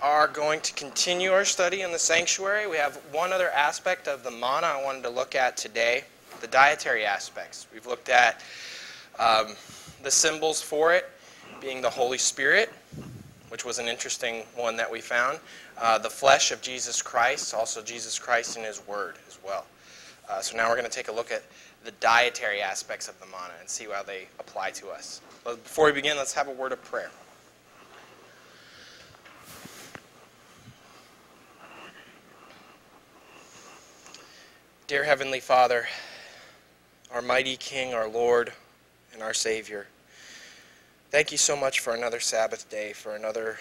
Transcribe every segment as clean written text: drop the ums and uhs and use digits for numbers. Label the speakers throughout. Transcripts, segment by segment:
Speaker 1: are going to continue our study in the sanctuary. We have one other aspect of the manna I wanted to look at today, the dietary aspects. We've looked at the symbols for it being the Holy Spirit, which was an interesting one that we found. The flesh of Jesus Christ, also Jesus Christ in his word as well. So now we're going to take a look at the dietary aspects of the manna and see how they apply to us. But before we begin, let's have a word of prayer. Dear Heavenly Father, our mighty King, our Lord, and our Savior, thank you so much for another Sabbath day, for another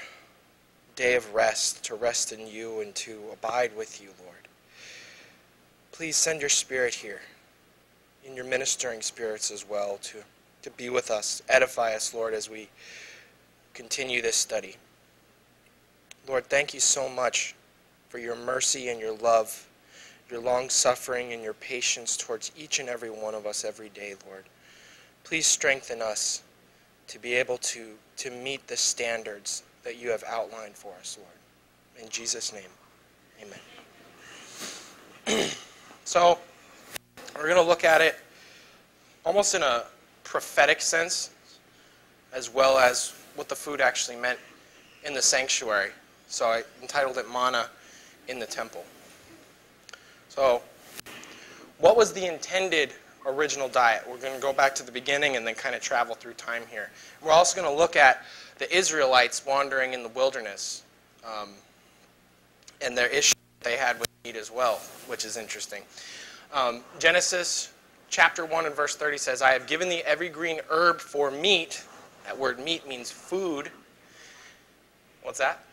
Speaker 1: day of rest, to rest in you and to abide with you, Lord. Please send your Spirit here, and your ministering spirits as well, to be with us, edify us, Lord, as we continue this study. Lord, thank you so much for your mercy and your love, your long-suffering and your patience towards each and every one of us every day, Lord. Please strengthen us to be able to meet the standards that you have outlined for us, Lord. In Jesus' name, amen. So, we're going to look at it almost in a prophetic sense, as well as what the food actually meant in the sanctuary. So I entitled it Manna in the Temple. So, what was the intended original diet? We're going to go back to the beginning and then kind of travel through time here. We're also going to look at the Israelites wandering in the wilderness and their issue they had with meat as well, which is interesting. Genesis chapter 1 and verse 30 says, I have given thee every green herb for meat. That word meat means food. What's that?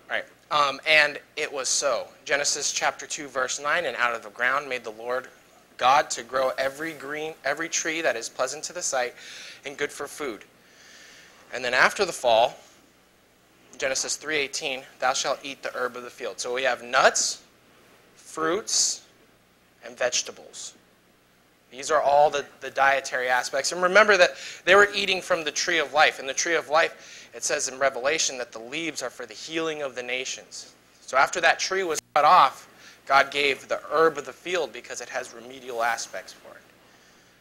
Speaker 1: Right. And it was so. Genesis chapter 2 verse 9, and out of the ground made the Lord God to grow every tree that is pleasant to the sight and good for food. And then after the fall, Genesis 3:18, thou shalt eat the herb of the field. So we have nuts, fruits, and vegetables. These are all the dietary aspects. And remember that they were eating from the tree of life. In the tree of life, it says in Revelation that the leaves are for the healing of the nations. So after that tree was cut off, God gave the herb of the field because it has remedial aspects for it.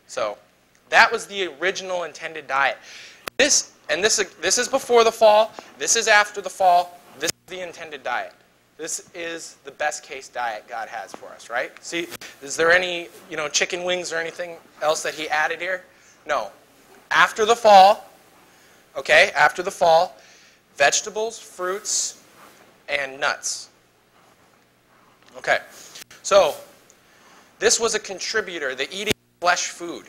Speaker 1: So that was the original intended diet. This is before the fall. This is after the fall. This is the intended diet. This is the best case diet God has for us, right? See, is there any, chicken wings or anything else that he added here? No. After the fall, okay, after the fall, vegetables, fruits, and nuts. Okay, so this was a contributor, the eating flesh food.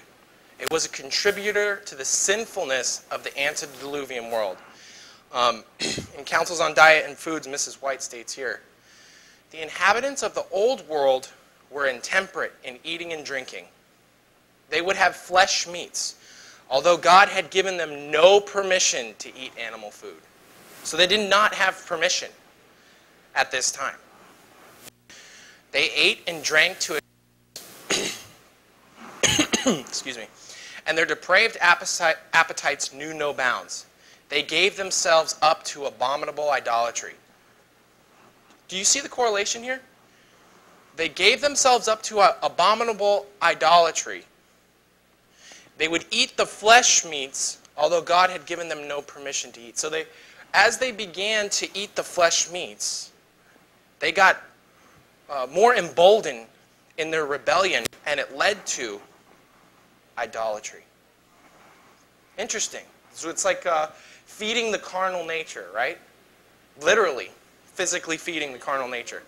Speaker 1: It was a contributor to the sinfulness of the antediluvian world. In Counsels on Diet and Foods, Mrs. White states here, the inhabitants of the old world were intemperate in eating and drinking. They would have flesh meats, although God had given them no permission to eat animal food. So they did not have permission at this time. They ate and drank to excuse me, and their depraved appetites knew no bounds. They gave themselves up to abominable idolatry. Do you see the correlation here? They gave themselves up to abominable idolatry. They would eat the flesh meats, although God had given them no permission to eat. So as they began to eat the flesh meats, they got more emboldened in their rebellion, and it led to idolatry. Interesting. So it's like feeding the carnal nature, right? Literally, physically feeding the carnal nature.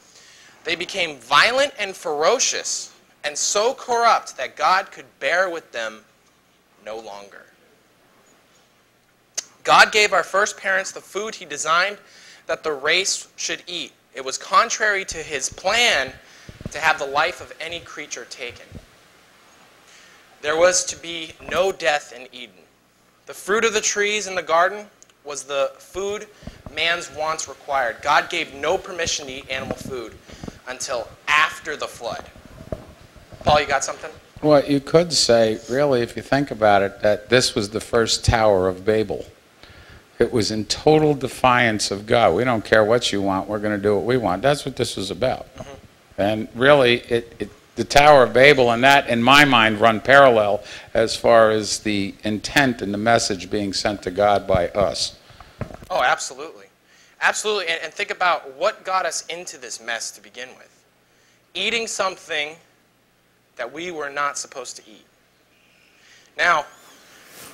Speaker 1: They became violent and ferocious and so corrupt that God could bear with them no longer. God gave our first parents the food he designed that the race should eat. It was contrary to his plan to have the life of any creature taken. There was to be no death in Eden. The fruit of the trees in the garden was the food man's wants required. God gave no permission to eat animal food until after the flood. Paul, you got something?
Speaker 2: Well, you could say, really, if you think about it, that this was the first Tower of Babel. It was in total defiance of God. We don't care what you want. We're going to do what we want. That's what this was about. And really, the Tower of Babel and that, in my mind, run parallel as far as the intent and the message being sent to God by us.
Speaker 1: Oh, absolutely. Absolutely. And think about what got us into this mess to begin with. Eating something that we were not supposed to eat. Now,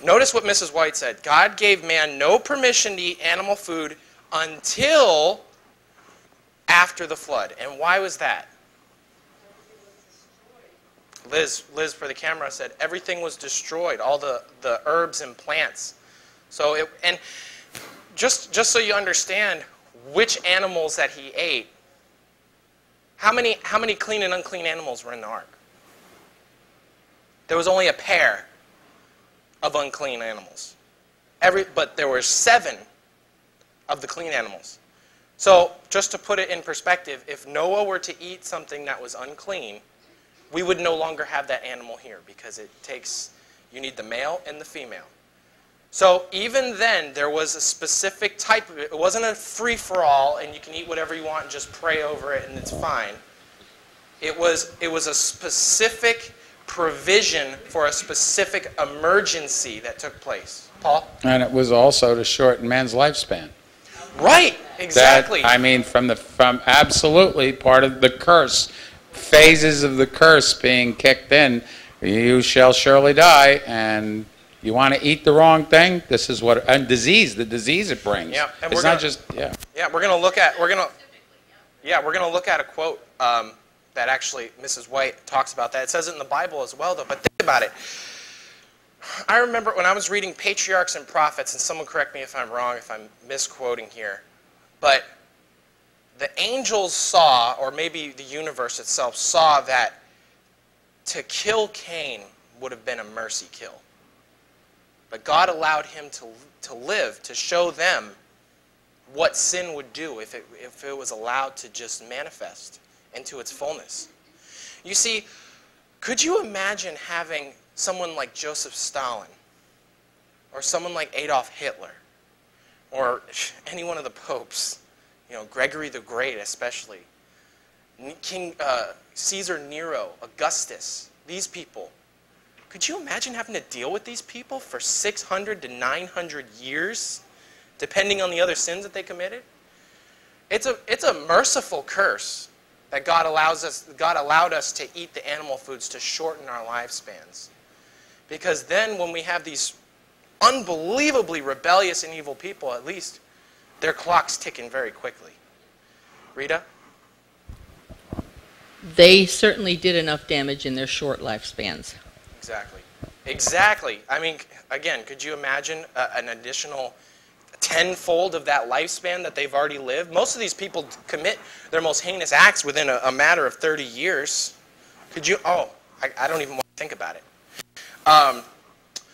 Speaker 1: notice what Mrs. White said. God gave man no permission to eat animal food until after the flood. And why was that? Liz for the camera said everything was destroyed, all the herbs and plants. So and just so you understand which animals that he ate, how many clean and unclean animals were in the ark? There was only a pair of unclean animals. But there were 7 of the clean animals. So just to put it in perspective, if Noah were to eat something that was unclean, we would no longer have that animal here because you need the male and the female. So even then, there was a specific type of it. It wasn't a free-for-all, and you can eat whatever you want and just pray over it, and it's fine. It was a specific provision for a specific emergency that took place. Paul?
Speaker 2: And it was also to shorten man's lifespan.
Speaker 1: Right, exactly.
Speaker 2: From absolutely part of the curse, phases of the curse being kicked in, you shall surely die, and you want to eat the wrong thing, this is what, and the disease it brings.
Speaker 1: Yeah, and
Speaker 2: it's not just, yeah.
Speaker 1: Yeah, we're going to look at a quote that actually Mrs. White talks about that. It says it in the Bible as well, though, but think about it. I remember when I was reading Patriarchs and Prophets, and someone correct me if I'm wrong, if I'm misquoting here, but the angels saw, or maybe the universe itself saw, that to kill Cain would have been a mercy kill. But God allowed him to live, to show them what sin would do if it was allowed to just manifest into its fullness. You see, could you imagine having someone like Joseph Stalin, or someone like Adolf Hitler, or any one of the popes, Gregory the Great especially, King Caesar Nero, Augustus, these people? Could you imagine having to deal with these people for 600 to 900 years, depending on the other sins that they committed? It's a merciful curse that God allowed us to eat the animal foods to shorten our lifespans. Because then when we have these unbelievably rebellious and evil people, at least their clock's ticking very quickly. Rita?
Speaker 3: They certainly did enough damage in their short lifespans.
Speaker 1: Exactly. I mean, again, could you imagine an additional tenfold of that lifespan that they've already lived? Most of these people commit their most heinous acts within a matter of 30 years. Could you? Oh, I don't even want to think about it.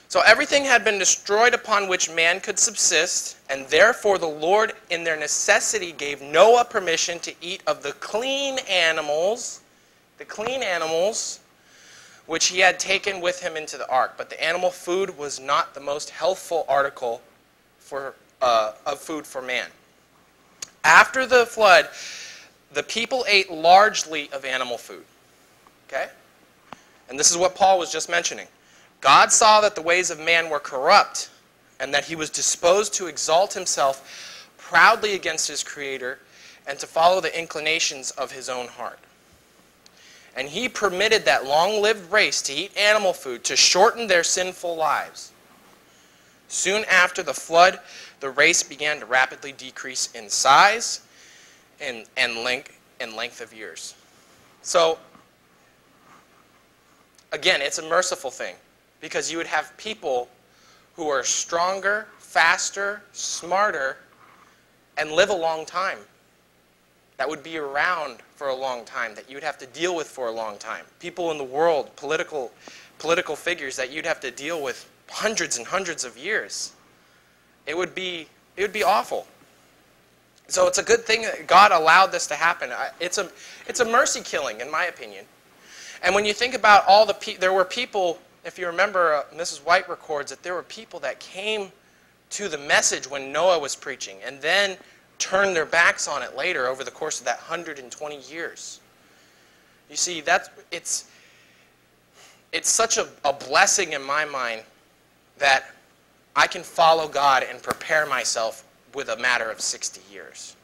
Speaker 1: So everything had been destroyed upon which man could subsist, and therefore the Lord in their necessity gave Noah permission to eat of the clean animals, which he had taken with him into the ark. But the animal food was not the most healthful article of food for man. After the flood, the people ate largely of animal food. Okay? And this is what Paul was just mentioning. God saw that the ways of man were corrupt, and that he was disposed to exalt himself proudly against his Creator, and to follow the inclinations of his own heart. And he permitted that long-lived race to eat animal food to shorten their sinful lives. Soon after the flood, the race began to rapidly decrease in size and length of years. So, again, it's a merciful thing, because you would have people who are stronger, faster, smarter, and live a long time. That would be around for a long time, that you would have to deal with for a long time. People in the world, political figures that you'd have to deal with hundreds and hundreds of years. It would be awful. So it's a good thing that God allowed this to happen. It's a mercy killing, in my opinion. And when you think about all there were people, if you remember, Mrs. White records that there were people that came to the message when Noah was preaching, and then turned their backs on it later over the course of that 120 years. You see, it's such a blessing in my mind that I can follow God and prepare myself with a matter of 60 years.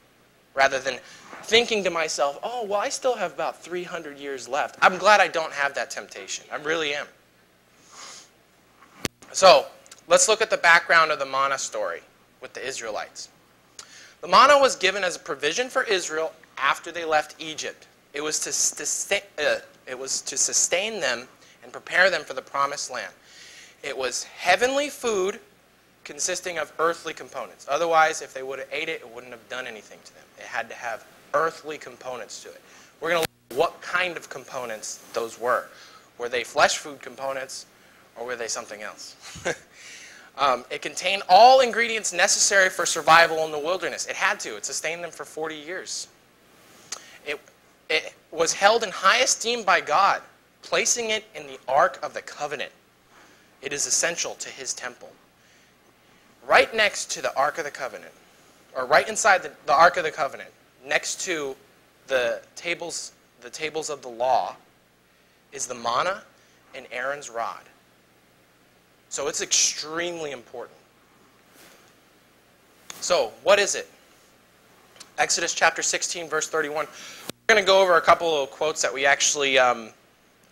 Speaker 1: Rather than thinking to myself, oh, well, I still have about 300 years left. I'm glad I don't have that temptation. I really am. So, let's look at the background of the manna story with the Israelites. The manna was given as a provision for Israel after they left Egypt. It was to sustain them and prepare them for the promised land. It was heavenly food consisting of earthly components. Otherwise, if they would have ate it, it wouldn't have done anything to them. It had to have earthly components to it. We're going to look at what kind of components those were. Were they flesh food components, or were they something else? It contained all ingredients necessary for survival in the wilderness. It had to. It sustained them for 40 years. It was held in high esteem by God, placing it in the Ark of the Covenant. It is essential to his temple. Right next to the Ark of the Covenant, or right inside the Ark of the Covenant, next to the tables of the law, is the manna and Aaron's rod. So it's extremely important. So, what is it? Exodus chapter 16, verse 31. We're going to go over a couple of quotes that we actually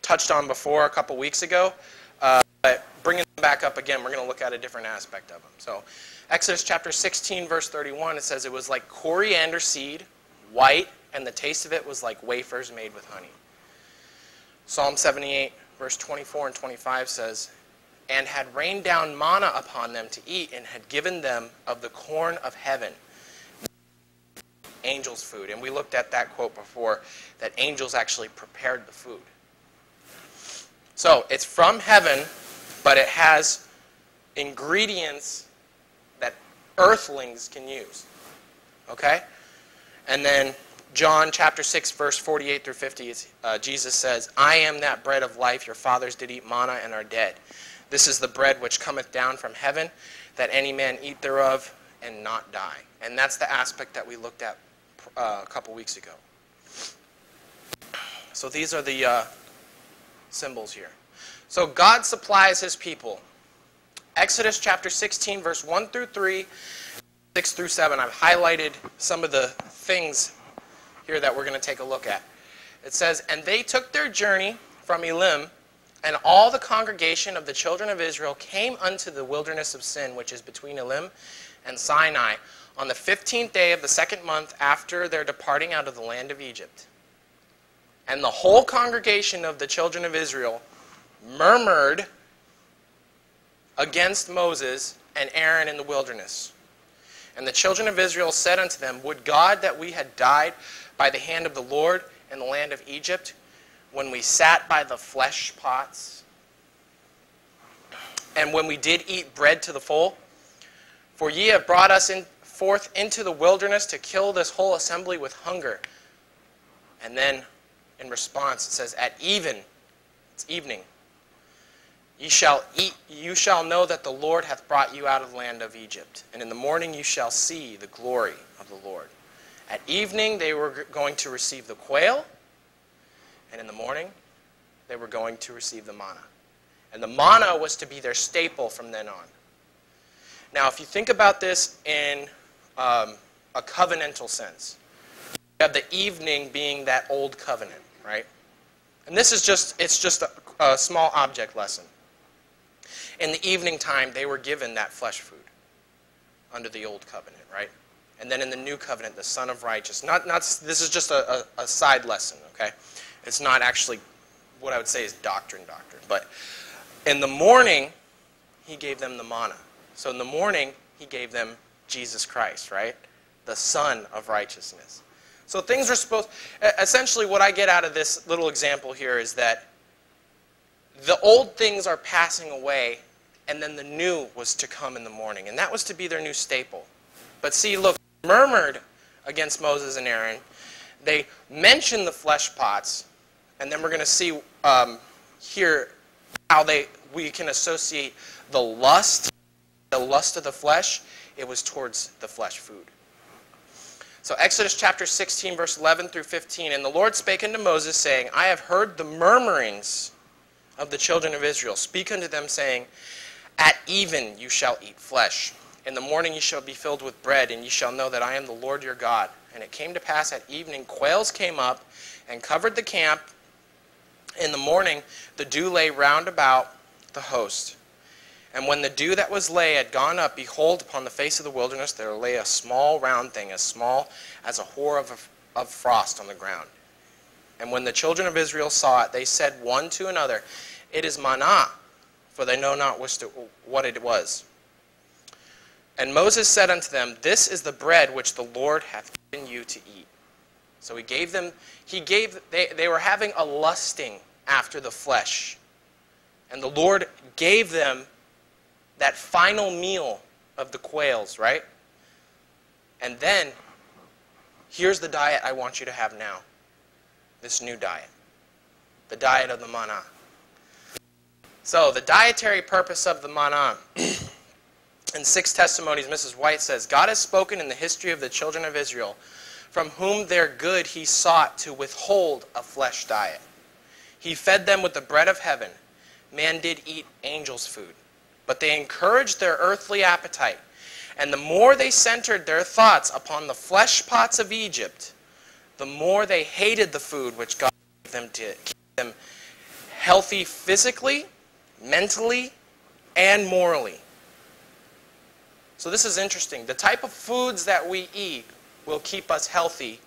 Speaker 1: touched on before a couple weeks ago. But bringing them back up again, we're going to look at a different aspect of them. So, Exodus chapter 16, verse 31, it says, it was like coriander seed, white, and the taste of it was like wafers made with honey. Psalm 78, verse 24 and 25 says, and had rained down manna upon them to eat, and had given them of the corn of heaven, angels' food. And we looked at that quote before, that angels actually prepared the food. So, it's from heaven, but it has ingredients that earthlings can use. Okay? And then John chapter 6, verse 48 through 50, Jesus says, I am that bread of life. Your fathers did eat manna and are dead. This is the bread which cometh down from heaven, that any man eat thereof and not die. And that's the aspect that we looked at a couple weeks ago. So these are the symbols here. So God supplies his people. Exodus chapter 16, verse 1 through 3, 6 through 7. I've highlighted some of the things here that we're going to take a look at. It says, and they took their journey from Elim, and all the congregation of the children of Israel came unto the wilderness of Sin, which is between Elim and Sinai, on the 15th day of the second month after their departing out of the land of Egypt. And the whole congregation of the children of Israel murmured against Moses and Aaron in the wilderness. And the children of Israel said unto them, would God that we had died by the hand of the Lord in the land of Egypt, when we sat by the flesh pots, and when we did eat bread to the full? For ye have brought us forth into the wilderness to kill this whole assembly with hunger. And then in response it says, at even, it's evening, you shall know that the Lord hath brought you out of the land of Egypt. And in the morning you shall see the glory of the Lord. At evening they were going to receive the quail, and in the morning they were going to receive the manna. And the manna was to be their staple from then on. Now, if you think about this in a covenantal sense, you have the evening being that old covenant, right? And this is just a small object lesson. In the evening time, they were given that flesh food under the old covenant, right? And then in the new covenant, the Son of Righteousness. This is just a side lesson, okay? It's not actually what I would say is doctrine. But in the morning, he gave them the manna. So in the morning, he gave them Jesus Christ, right? The Son of Righteousness. So things are essentially what I get out of this little example here is that the old things are passing away, and then the new was to come in the morning. And that was to be their new staple. But see, look, they murmured against Moses and Aaron. They mentioned the flesh pots. And then we're going to see here how we can associate the lust the lust of the flesh, it was towards the flesh food. So Exodus chapter 16, verse 11 through 15. And the Lord spake unto Moses, saying, I have heard the murmurings of the children of Israel. Speak unto them, saying, At even you shall eat flesh. In the morning you shall be filled with bread, and ye shall know that I am the Lord your God. And it came to pass at evening, quails came up and covered the camp. In the morning the dew lay round about the host. And when the dew that was lay had gone up, behold, upon the face of the wilderness there lay a small round thing, as small as a hoar of frost on the ground. And when the children of Israel saw it, they said one to another, It is manna, for they know not what it was. And Moses said unto them, This is the bread which the Lord hath given you to eat. So they were having a lusting after the flesh. And the Lord gave them that final meal of the quails, right? And then, here's the diet I want you to have now. This new diet. The diet of the manna. So, the dietary purpose of the manna. In 6 Testimonies, Mrs. White says, God has spoken in the history of the children of Israel, from whom their good he sought to withhold a flesh diet. He fed them with the bread of heaven. Man did eat angels' food. But they encouraged their earthly appetite. And the more they centered their thoughts upon the flesh pots of Egypt, the more they hated the food which God gave them to keep them healthy physically, mentally, and morally. So this is interesting. The type of foods that we eat will keep us healthy,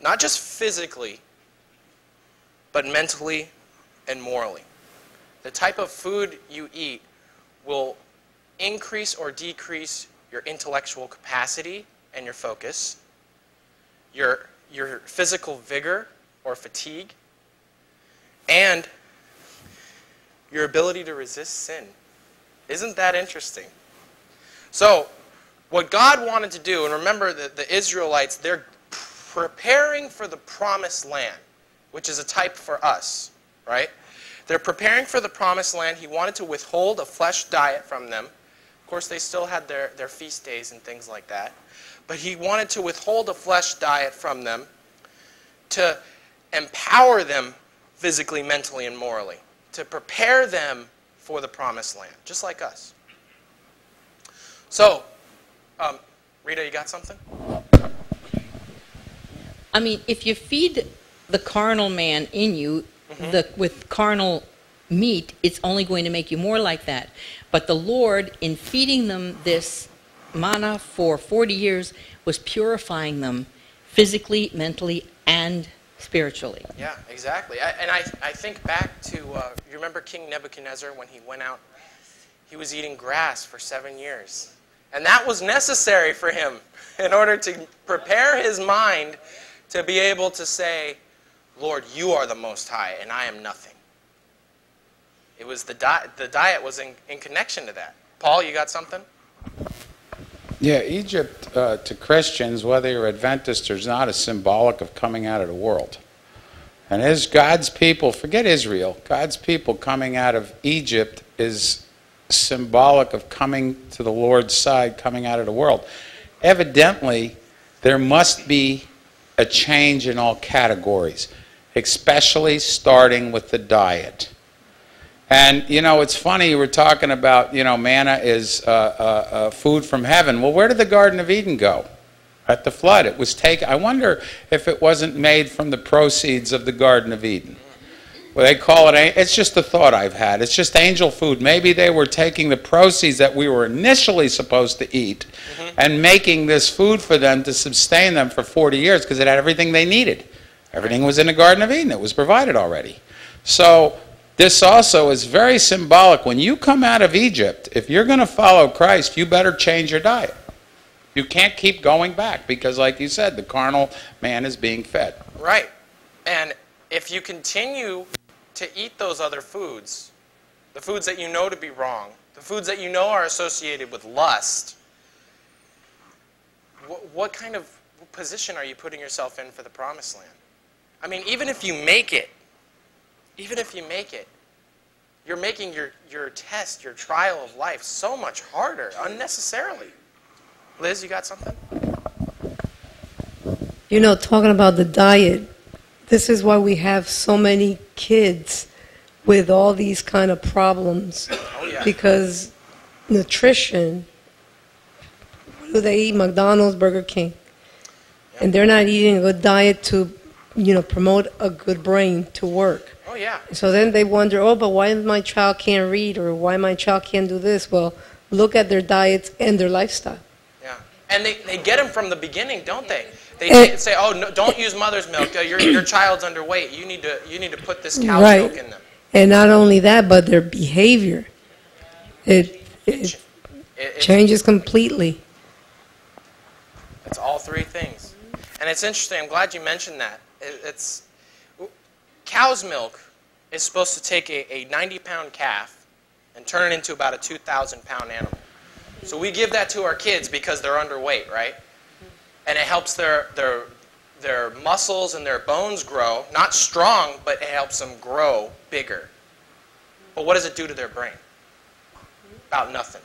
Speaker 1: not just physically, but mentally and morally. The type of food you eat will increase or decrease your intellectual capacity and your focus, your physical vigor or fatigue, and your ability to resist sin. Isn't that interesting? So, what God wanted to do, and remember that the Israelites, they're preparing for the promised land, which is a type for us, right? They're preparing for the promised land. He wanted to withhold a flesh diet from them. Of course, they still had their feast days and things like that. But he wanted to withhold a flesh diet from them to empower them physically, mentally, and morally. To prepare them for the promised land, just like us. So, Rita, you got something?
Speaker 3: I mean, if you feed the carnal man in you with carnal meat, it's only going to make you more like that. But the Lord, in feeding them this manna for 40 years, was purifying them physically, mentally, and spiritually.
Speaker 1: Yeah, exactly. I think back to, you remember King Nebuchadnezzar when he went out? He was eating grass for 7 years. And that was necessary for him in order to prepare his mind to be able to say, Lord, you are the Most High, and I am nothing. It was the diet was in connection to that. Paul, you got something?
Speaker 2: Yeah, Egypt to Christians, whether you're Adventist or not, is symbolic of coming out of the world. And as God's people, forget Israel, God's people coming out of Egypt is symbolic of coming to the Lord's side, coming out of the world. Evidently, there must be a change in all categories, especially starting with the diet. And, you know, it's funny, you were talking about, you know, manna is food from heaven. Well, where did the Garden of Eden go? At the flood. It was taken. I wonder if it wasn't made from the proceeds of the Garden of Eden. Well, they call it, it's just a thought I've had. It's just angel food. Maybe they were taking the proceeds that we were initially supposed to eat and making this food for them to sustain them for 40 years because it had everything they needed. Everything was in the Garden of Eden. It was provided already. So this also is very symbolic. When you come out of Egypt, if you're going to follow Christ, you better change your diet. You can't keep going back because, like you said, the carnal man is being fed.
Speaker 1: Right. And if you continue to eat those other foods, the foods that you know to be wrong, the foods that you know are associated with lust, what kind of position are you putting yourself in for the promised land? I mean, even if you make it, you're making your test, your trial of life so much harder, unnecessarily. Liz, you got something?
Speaker 4: You know, talking about the diet, this is why we have so many kids with all these kind of problems.
Speaker 1: Oh, yeah.
Speaker 4: Because nutrition, what do they eat? McDonald's, Burger King.
Speaker 1: Yep.
Speaker 4: And they're not eating a good diet to, promote a good brain to work.
Speaker 1: Oh, yeah.
Speaker 4: So then they wonder, oh, but why my child can't read, or why my child can't do this? Well, look at their diets and their lifestyle.
Speaker 1: Yeah. And they get them from the beginning, don't they? They say, oh, no, don't use mother's milk. Your child's underweight. You need to put this cow's milk in them.
Speaker 4: And not only that, but their behavior. It changes completely.
Speaker 1: It's all three things. And it's interesting. I'm glad you mentioned that. Cow's milk is supposed to take a 90-pound calf and turn it into about a 2,000-pound animal. So we give that to our kids because they're underweight, right? And it helps their muscles and their bones grow. Not strong, but it helps them grow bigger. But what does it do to their brain? About nothing.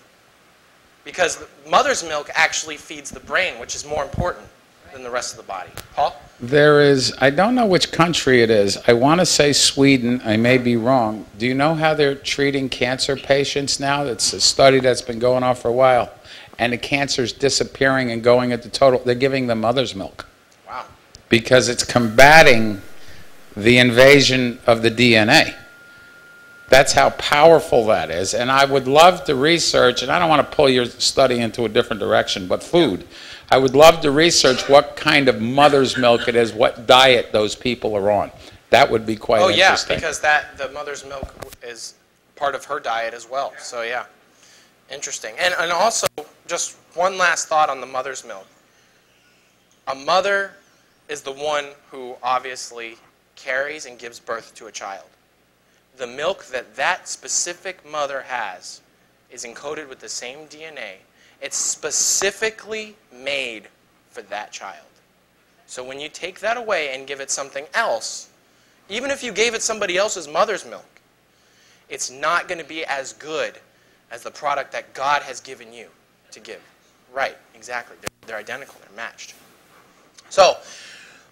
Speaker 1: Because mother's milk actually feeds the brain, which is more important than the rest of the body. Paul?
Speaker 2: There is, I don't know which country it is. I want to say Sweden. I may be wrong. Do you know how they're treating cancer patients now? It's a study that's been going on for a while. And the cancer's disappearing and going at the total. They're giving them mother's milk.
Speaker 1: Wow.
Speaker 2: Because it's combating the invasion of the DNA. That's how powerful that is. And I would love to research, and I don't want to pull your study into a different direction, but food. I would love to research what kind of mother's milk it is, what diet those people are on. That would be quite interesting.
Speaker 1: Oh, yeah, because the mother's milk is part of her diet as well. So, yeah, interesting. And also, just one last thought on the mother's milk. A mother is the one who obviously carries and gives birth to a child. The milk that specific mother has is encoded with the same DNA. It's specifically made for that child. So when you take that away and give it something else, even if you gave it somebody else's mother's milk, it's not going to be as good as the product that God has given you to give. Right, exactly. They're identical. They're matched. So,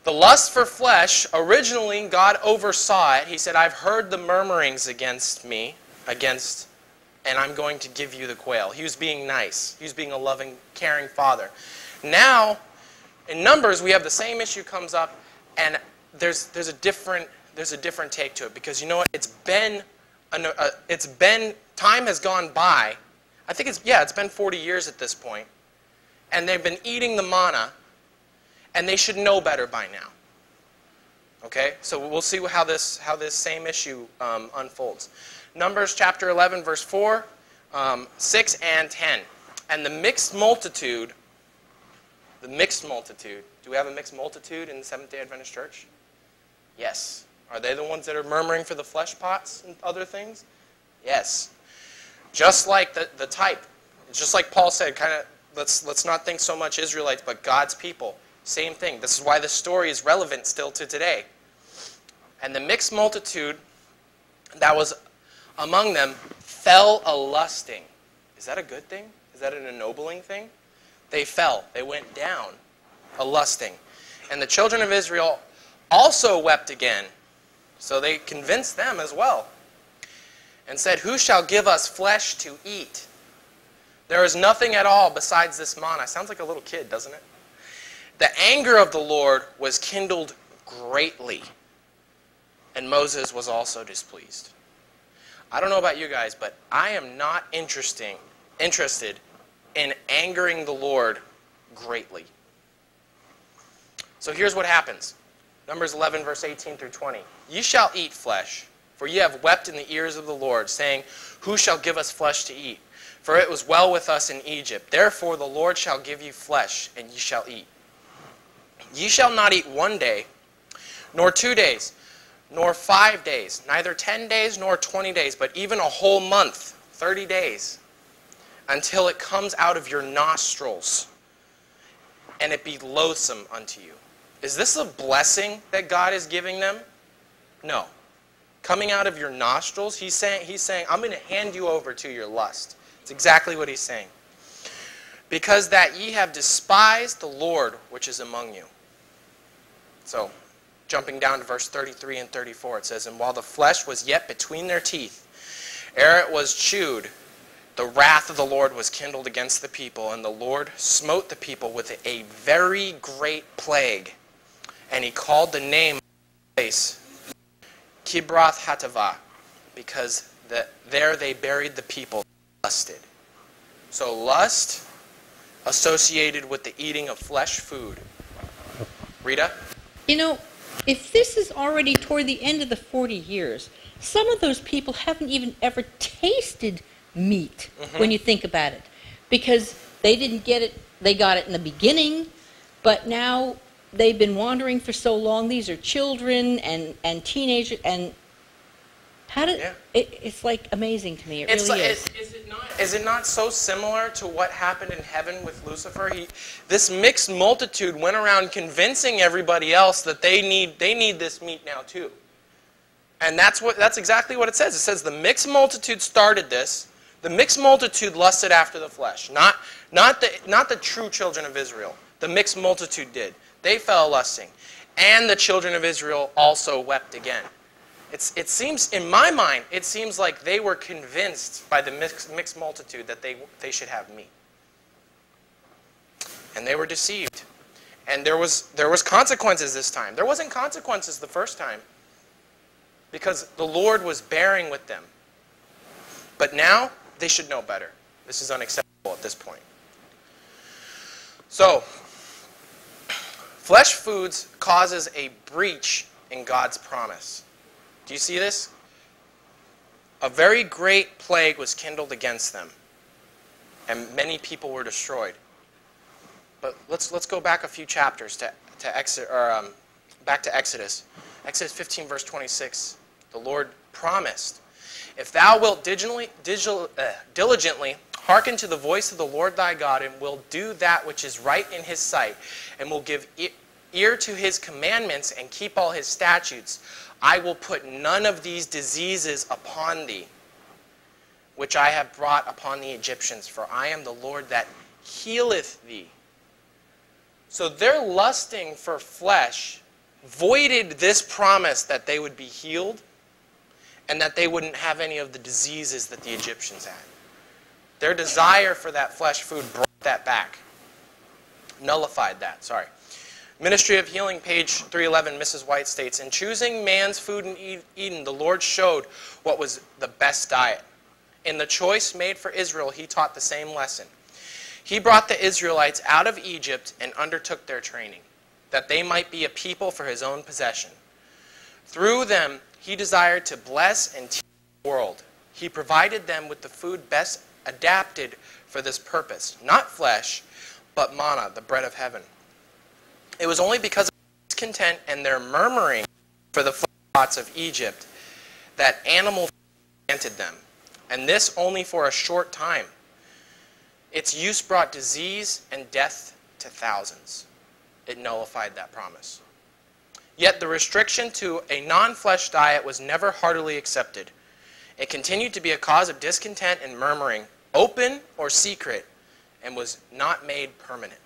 Speaker 1: the lust for flesh, originally God oversaw it. He said, I've heard the murmurings against me, and I'm going to give you the quail. He was being nice. He was being a loving, caring father. Now, in Numbers, we have the same issue comes up, and there's a different take to it, because you know what? It's been time has gone by. I think it's been 40 years at this point, and they've been eating the manna. And they should know better by now. Okay? So we'll see how this same issue unfolds. Numbers chapter 11, verse 4, 6, and 10. And the mixed multitude, do we have a mixed multitude in the Seventh-day Adventist Church? Yes. Are they the ones that are murmuring for the flesh pots and other things? Yes. Just like the type. Just like Paul said, kind of, let's not think so much Israelites, but God's people. Same thing. This is why this story is relevant still to today. And the mixed multitude that was among them fell a-lusting. Is that a good thing? Is that an ennobling thing? They fell. They went down a-lusting. And the children of Israel also wept again. So they convinced them as well. And said, who shall give us flesh to eat? There is nothing at all besides this manna. Sounds like a little kid, doesn't it? The anger of the Lord was kindled greatly, and Moses was also displeased. I don't know about you guys, but I am not interested in angering the Lord greatly. So here's what happens. Numbers 11, verse 18 through 20. Ye shall eat flesh, for ye have wept in the ears of the Lord, saying, who shall give us flesh to eat? For it was well with us in Egypt. Therefore the Lord shall give you flesh, and ye shall eat. Ye shall not eat 1 day, nor 2 days, nor 5 days, neither 10 days nor 20 days, but even a whole month, 30 days, until it comes out of your nostrils, and it be loathsome unto you. Is this a blessing that God is giving them? No. coming out of your nostrils, he's saying, I'm going to hand you over to your lust. It's exactly what he's saying. Because that ye have despised the Lord which is among you. So, jumping down to verse 33 and 34, it says, And while the flesh was yet between their teeth, ere it was chewed, the wrath of the Lord was kindled against the people, and the Lord smote the people with a very great plague. And he called the name of the place Kibroth Hattaavah, because there they buried the people that lusted. So lust associated with the eating of flesh food. Rita?
Speaker 3: You know, if this is already toward the end of the 40 years, some of those people haven't even ever tasted meat when you think about it. Because they didn't get it, they got it in the beginning, but now they've been wandering for so long. These are children and teenagers, and how did it's like amazing to me. It really is.
Speaker 1: Is it not so similar to what happened in heaven with Lucifer? This mixed multitude went around convincing everybody else that they need this meat now too. And that's exactly what it says. It says the mixed multitude started this. The mixed multitude lusted after the flesh, not the true children of Israel. The mixed multitude did. They fell lusting, and the children of Israel also wept again. It seems, in my mind, it seems like they were convinced by the mixed multitude that they should have meat. And they were deceived. And there was consequences this time. There wasn't consequences the first time, because the Lord was bearing with them. But now, they should know better. This is unacceptable at this point. So, flesh foods causes a breach in God's promise. Do you see this? A very great plague was kindled against them, and many people were destroyed. But let's go back a few chapters back to Exodus. Exodus 15, verse 26. The Lord promised, if thou wilt diligently hearken to the voice of the Lord thy God, and will do that which is right in his sight, and will give ear to his commandments, and keep all his statutes, I will put none of these diseases upon thee, which I have brought upon the Egyptians, for I am the Lord that healeth thee. So their lusting for flesh voided this promise that they would be healed and that they wouldn't have any of the diseases that the Egyptians had. Their desire for that flesh food brought that back. Nullified that, sorry. Ministry of Healing, page 311, Mrs. White states, in choosing man's food in Eden, the Lord showed what was the best diet. In the choice made for Israel, he taught the same lesson. He brought the Israelites out of Egypt and undertook their training, that they might be a people for his own possession. Through them, he desired to bless and teach the world. He provided them with the food best adapted for this purpose, not flesh, but manna, the bread of heaven. It was only because of their discontent and their murmuring for the flesh pots of Egypt that animal planted them, and this only for a short time. Its use brought disease and death to thousands. It nullified that promise. Yet the restriction to a non-flesh diet was never heartily accepted. It continued to be a cause of discontent and murmuring, open or secret, and was not made permanent.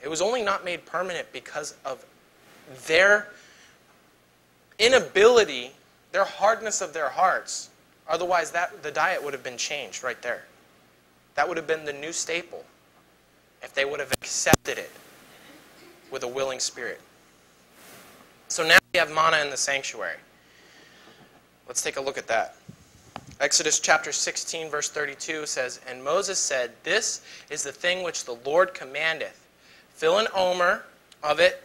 Speaker 1: It was only not made permanent because of their inability, their hardness of their hearts. Otherwise, the diet would have been changed right there. That would have been the new staple if they would have accepted it with a willing spirit. So now we have manna in the sanctuary. Let's take a look at that. Exodus chapter 16, verse 32 says, And Moses said, This is the thing which the Lord commandeth. Fill an omer of it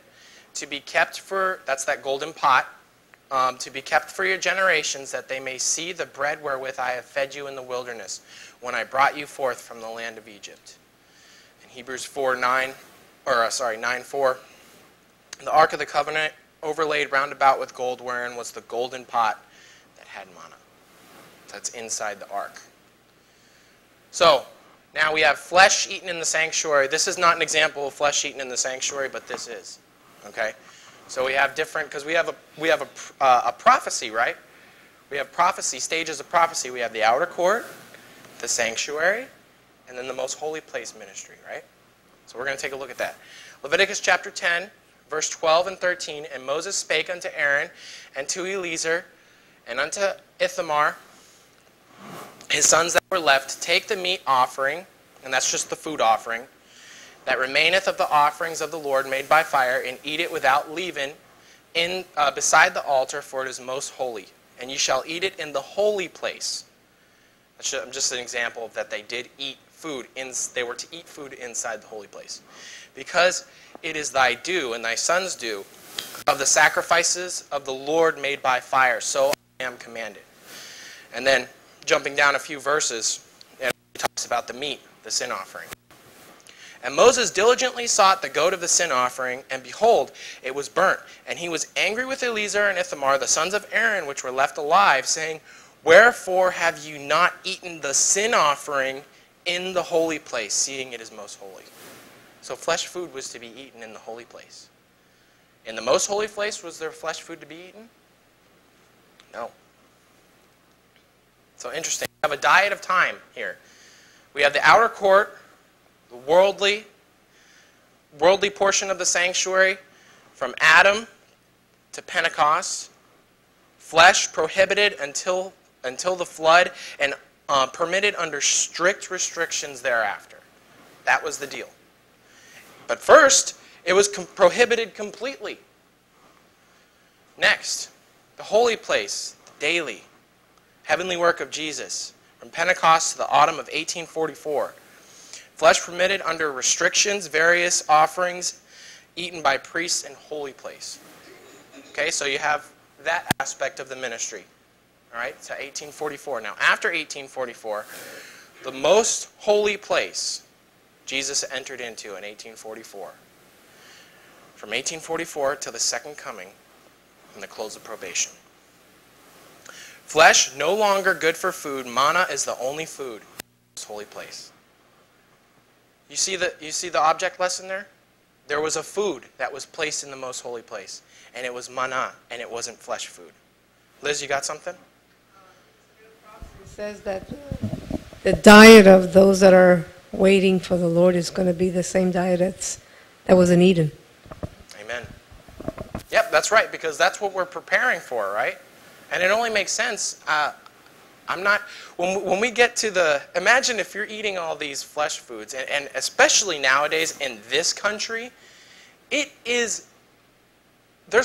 Speaker 1: to be kept for, that's that golden pot, to be kept for your generations, that they may see the bread wherewith I have fed you in the wilderness, when I brought you forth from the land of Egypt. In Hebrews 9:4, the ark of the covenant overlaid round about with gold, wherein was the golden pot that had manna. That's inside the ark. So, now we have flesh eaten in the sanctuary. This is not an example of flesh eaten in the sanctuary, but this is. Okay? So we have different, because we have a prophecy, right? We have prophecy, stages of prophecy. We have the outer court, the sanctuary, and then the most holy place ministry, right? So we're going to take a look at that. Leviticus chapter 10, verse 12 and 13. And Moses spake unto Aaron and to Eleazar and unto Ithamar, his sons that were left, take the meat offering, and that's just the food offering, that remaineth of the offerings of the Lord made by fire, and eat it without leaven beside the altar, for it is most holy. And ye shall eat it in the holy place. That's just an example of that they did eat food. They were to eat food inside the holy place. Because it is thy due and thy son's due of the sacrifices of the Lord made by fire. So I am commanded. And then jumping down a few verses, it talks about the meat, the sin offering. And Moses diligently sought the goat of the sin offering, and behold, it was burnt. And he was angry with Eleazar and Ithamar, the sons of Aaron, which were left alive, saying, wherefore have you not eaten the sin offering in the holy place, seeing it is most holy? So flesh food was to be eaten in the holy place. In the most holy place, was there flesh food to be eaten? No. So interesting. We have a diet of time here. We have the outer court, the worldly portion of the sanctuary, from Adam to Pentecost. Flesh prohibited until the flood, and permitted under strict restrictions thereafter. That was the deal. But first, it was prohibited completely. Next, the holy place, the daily, heavenly work of Jesus, from Pentecost to the autumn of 1844. Flesh permitted under restrictions, various offerings eaten by priests in holy place. Okay, so you have that aspect of the ministry. All right, so 1844. Now, after 1844, the most holy place Jesus entered into in 1844. From 1844 to the second coming and the close of probation. Flesh no longer good for food. Manna is the only food in this holy place. You see the object lesson there? There was a food that was placed in the most holy place, and it was manna, and it wasn't flesh food. Liz, you got something?
Speaker 4: It says that the diet of those that are waiting for the Lord is going to be the same diet that was in Eden.
Speaker 1: Amen. Yep, that's right, because that's what we're preparing for, right? And it only makes sense. When we get to imagine if you're eating all these flesh foods, and especially nowadays in this country, there's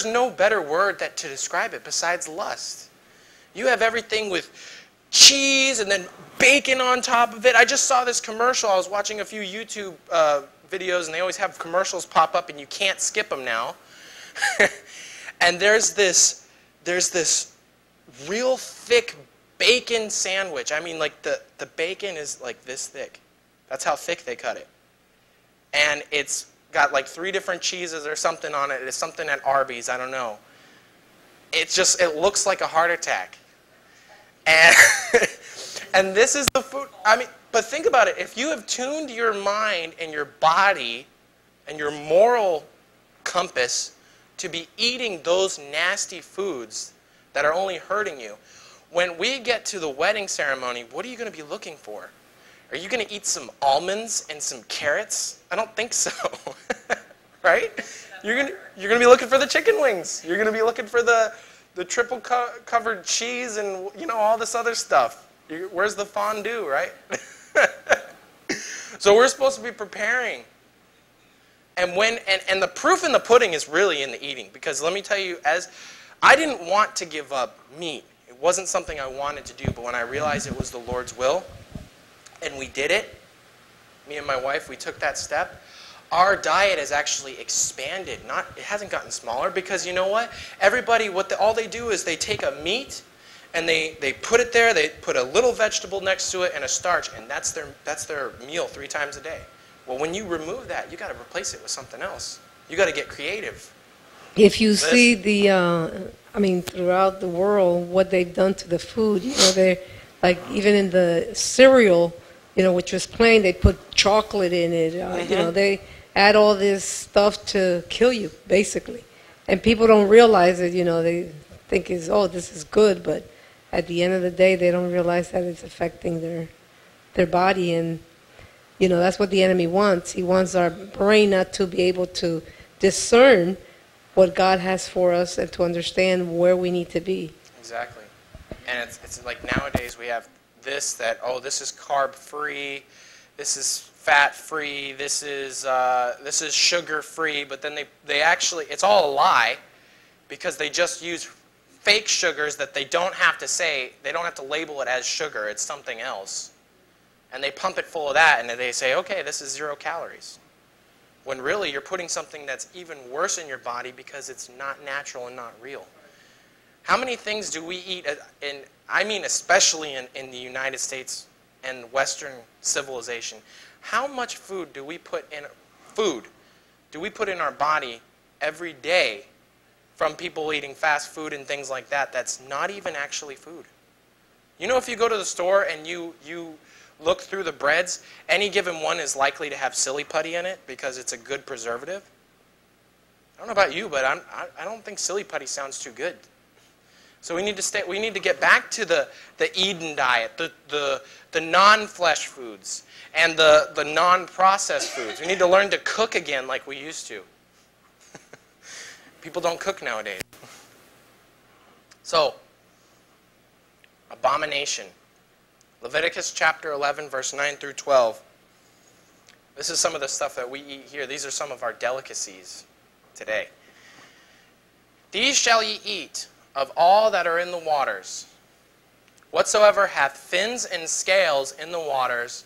Speaker 1: no better word to describe it besides lust. You have everything with cheese and then bacon on top of it. I just saw this commercial. I was watching a few YouTube videos, and they always have commercials pop up, and you can't skip them now. And there's this real thick bacon sandwich. I mean, like the bacon is like this thick. That's how thick they cut it. And it's got like 3 different cheeses or something on it. It's something at Arby's. I don't know. It looks like a heart attack. And and this is the food. I mean, but think about it. If you have tuned your mind and your body and your moral compass to be eating those nasty foods that are only hurting you, when we get to the wedding ceremony, what are you going to be looking for? Are you going to eat some almonds and some carrots? I don't think so. Right? You're going to be looking for the chicken wings. You're going to be looking for the triple covered cheese and all this other stuff. Where's the fondue, right? So we're supposed to be preparing. And the proof in the pudding is really in the eating, because let me tell you, I didn't want to give up meat. It wasn't something I wanted to do, but when I realized it was the Lord's will, and we did it, me and my wife, we took that step, our diet has actually expanded. It hasn't gotten smaller, because you know what? Everybody, all they do is they take a meat, and they put it there, they put a little vegetable next to it and a starch, and that's their meal 3 times a day. Well, when you remove that, you got to replace it with something else. You got to get creative.
Speaker 4: If you see throughout the world, what they've done to the food, they're like, even in the cereal, which was plain, they put chocolate in it. They add all this stuff to kill you, basically. And people don't realize it. They think this is good, but at the end of the day, they don't realize that it's affecting their body. And, that's what the enemy wants. He wants our brain not to be able to discern what God has for us and to understand where we need to be.
Speaker 1: Exactly. And it's like nowadays we have this is carb-free, this is fat-free, this is sugar-free, but then they actually, it's all a lie, because they just use fake sugars that they don't have to label it as sugar, it's something else. And they pump it full of that, and they say, okay, this is 0 calories. When really you're putting something that's even worse in your body because it's not natural and not real. How many things do we eat, especially in the United States and Western civilization, how much food do we put in our body every day from people eating fast food and things like that that's not even actually food? If you go to the store and you look through the breads, any given one is likely to have silly putty in it because it's a good preservative. I don't know about you, but I don't think silly putty sounds too good. So we need to get back to the Eden diet, the non-flesh foods, and the non-processed foods. We need to learn to cook again like we used to. People don't cook nowadays. So, abomination. Leviticus chapter 11, verse 9 through 12. This is some of the stuff that we eat here. These are some of our delicacies today. These shall ye eat of all that are in the waters. Whatsoever hath fins and scales in the waters,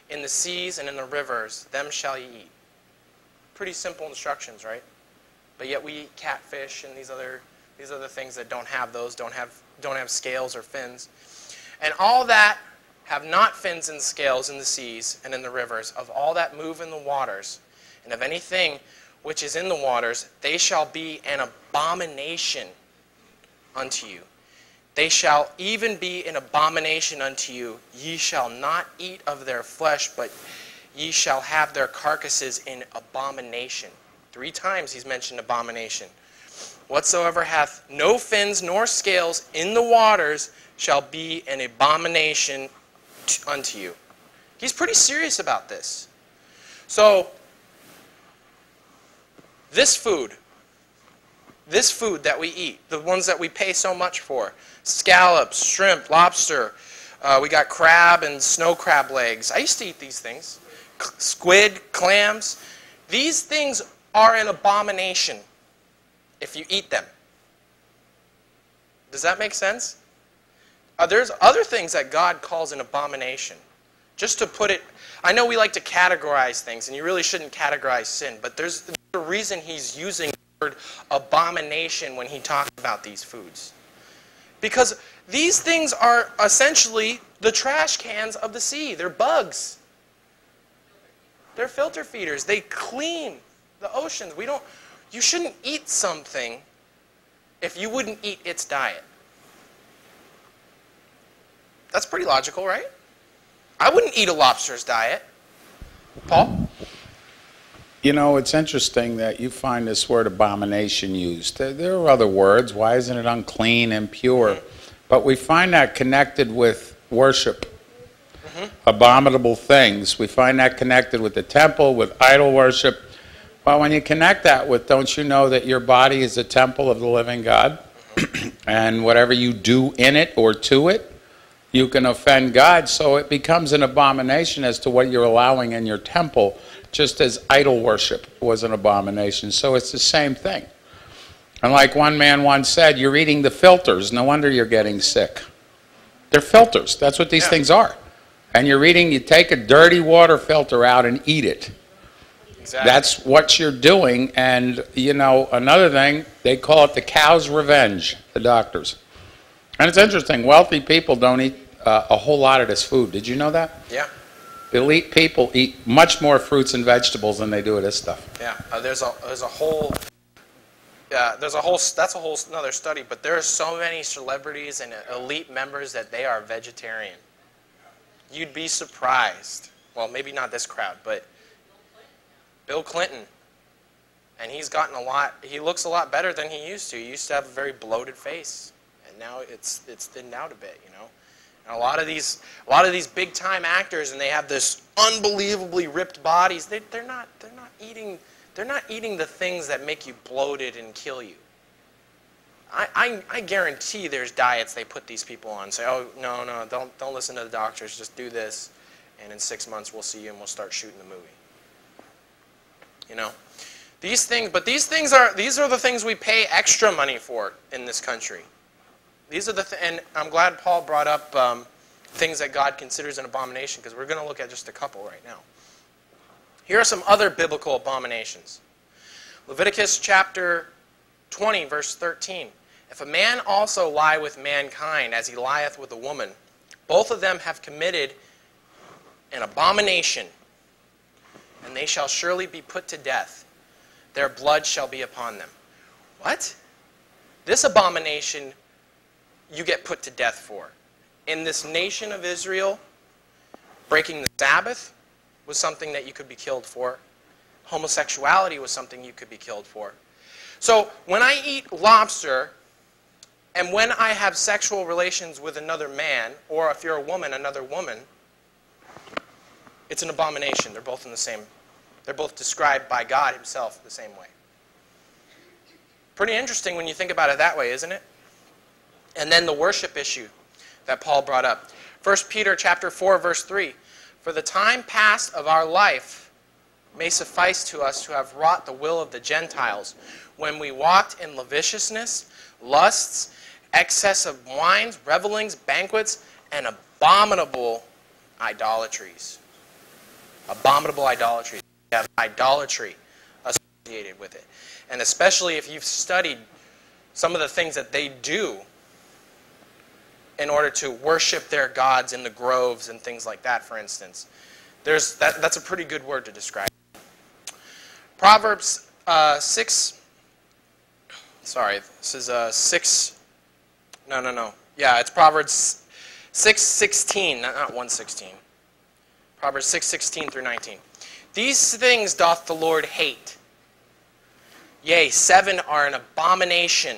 Speaker 1: in the seas and in the rivers, them shall ye eat. Pretty simple instructions, right? But yet we eat catfish and these other things that don't have those, don't have scales or fins. And all that have not fins and scales in the seas and in the rivers, of all that move in the waters, and of anything which is in the waters, they shall be an abomination unto you. They shall even be an abomination unto you. Ye shall not eat of their flesh, but ye shall have their carcasses in abomination. 3 times he's mentioned abomination. Whatsoever hath no fins nor scales in the waters shall be an abomination unto you. He's pretty serious about this. So, this food that we eat, the ones that we pay so much for, scallops, shrimp, lobster, we got crab and snow crab legs. I used to eat these things. Squid, clams. These things are an abomination if you eat them. Does that make sense? There's other things that God calls an abomination. Just to put it, I know we like to categorize things, and you really shouldn't categorize sin, but there's a reason he's using the word abomination when he talks about these foods. Because these things are essentially the trash cans of the sea. They're bugs. They're filter feeders. They clean the oceans. You shouldn't eat something if you wouldn't eat its diet. That's pretty logical, right? I wouldn't eat a lobster's diet. Paul?
Speaker 2: It's interesting that you find this word abomination used. There are other words. Why isn't it unclean, impure? Mm-hmm. But we find that connected with worship. Mm-hmm. Abominable things. We find that connected with the temple, with idol worship. Well, when you connect that with, don't you know that your body is a temple of the living God? Mm-hmm. And whatever you do in it or to it, you can offend God, so it becomes an abomination as to what you're allowing in your temple, just as idol worship was an abomination. So it's the same thing. And like one man once said, you're eating the filters. No wonder you're getting sick. They're filters. That's what these things are. And you take a dirty water filter out and eat it. Exactly. That's what you're doing. And, another thing, they call it the cow's revenge, the doctors. And it's interesting, wealthy people don't eat a whole lot of this food. Did you know that?
Speaker 1: Yeah.
Speaker 2: Elite people eat much more fruits and vegetables than they do of this stuff.
Speaker 1: Yeah, that's a whole another study, but there are so many celebrities and elite members that they are vegetarian. You'd be surprised. Well, maybe not this crowd, but Bill Clinton. And he looks a lot better than he used to. He used to have a very bloated face. And Now it's thinned out a bit, you know. And a lot of these big time actors, and they have this unbelievably ripped bodies. They're not eating the things that make you bloated and kill you. I guarantee there's diets they put these people on. Say, oh no, don't listen to the doctors. Just do this, and in 6 months we'll see you and we'll start shooting the movie. You know, these are the things we pay extra money for in this country. These are and I'm glad Paul brought up things that God considers an abomination, because we're going to look at just a couple right now. Here are some other biblical abominations. Leviticus chapter 20, verse 13. If a man also lie with mankind as he lieth with a woman, both of them have committed an abomination, and they shall surely be put to death. Their blood shall be upon them. What? This abomination you get put to death for. In this nation of Israel, breaking the Sabbath was something that you could be killed for. Homosexuality was something you could be killed for. So when I eat lobster, and when I have sexual relations with another man, or if you're a woman, another woman, it's an abomination. They're both they're both described by God himself the same way. Pretty interesting when you think about it that way, isn't it? And then the worship issue that Paul brought up. 1 Peter chapter 4, verse 3. For the time past of our life may suffice to us to have wrought the will of the Gentiles, when we walked in lasciviousness, lusts, excess of wines, revelings, banquets, and abominable idolatries. Abominable idolatries. You have idolatry associated with it. And especially if you've studied some of the things that they do in order to worship their gods in the groves and things like that, for instance. That's a pretty good word to describe. Proverbs 6... Sorry, this is 6... No. Yeah, it's Proverbs 6:16, not 1:16. Proverbs 6:16 through 19. These things doth the Lord hate. Yea, 7 are an abomination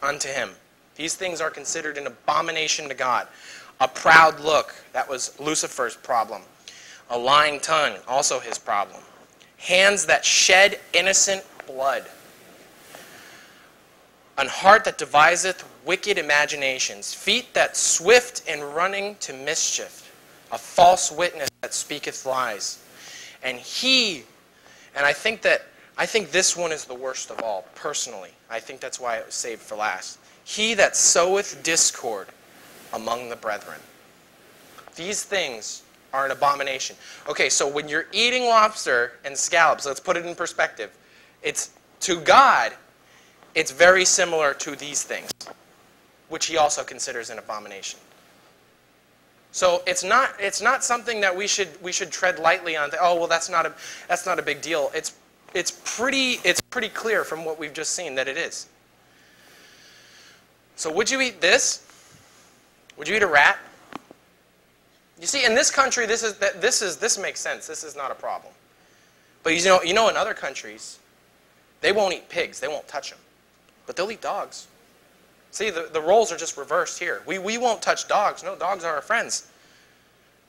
Speaker 1: unto him. These things are considered an abomination to God. A proud look, that was Lucifer's problem. A lying tongue, also his problem. Hands that shed innocent blood. An heart that deviseth wicked imaginations. Feet that swift in running to mischief. A false witness that speaketh lies. And I think this one is the worst of all, personally. I think that's why it was saved for last. He that soweth discord among the brethren. These things are an abomination. Okay, so when you're eating lobster and scallops, let's put it in perspective. To God, it's very similar to these things, which he also considers an abomination. So it's not something that we should tread lightly on. Oh well, that's not a big deal. It's pretty clear from what we've just seen that it is. So would you eat this? Would you eat a rat? You see, in this country, this makes sense. This is not a problem. But you know, in other countries, they won't eat pigs. They won't touch them. But they'll eat dogs. See, the roles are just reversed here. We won't touch dogs. No, dogs are our friends.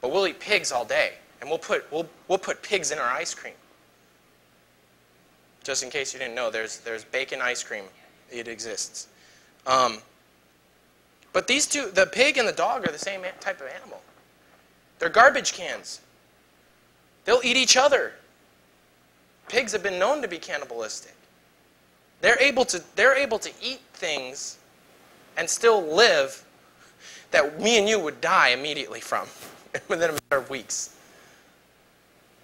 Speaker 1: But we'll eat pigs all day, and we'll put pigs in our ice cream. Just in case you didn't know, there's bacon ice cream. It exists. But these two, the pig and the dog, are the same type of animal. They're garbage cans. They'll eat each other. Pigs have been known to be cannibalistic. They're able to eat things and still live that me and you would die immediately from within a matter of weeks.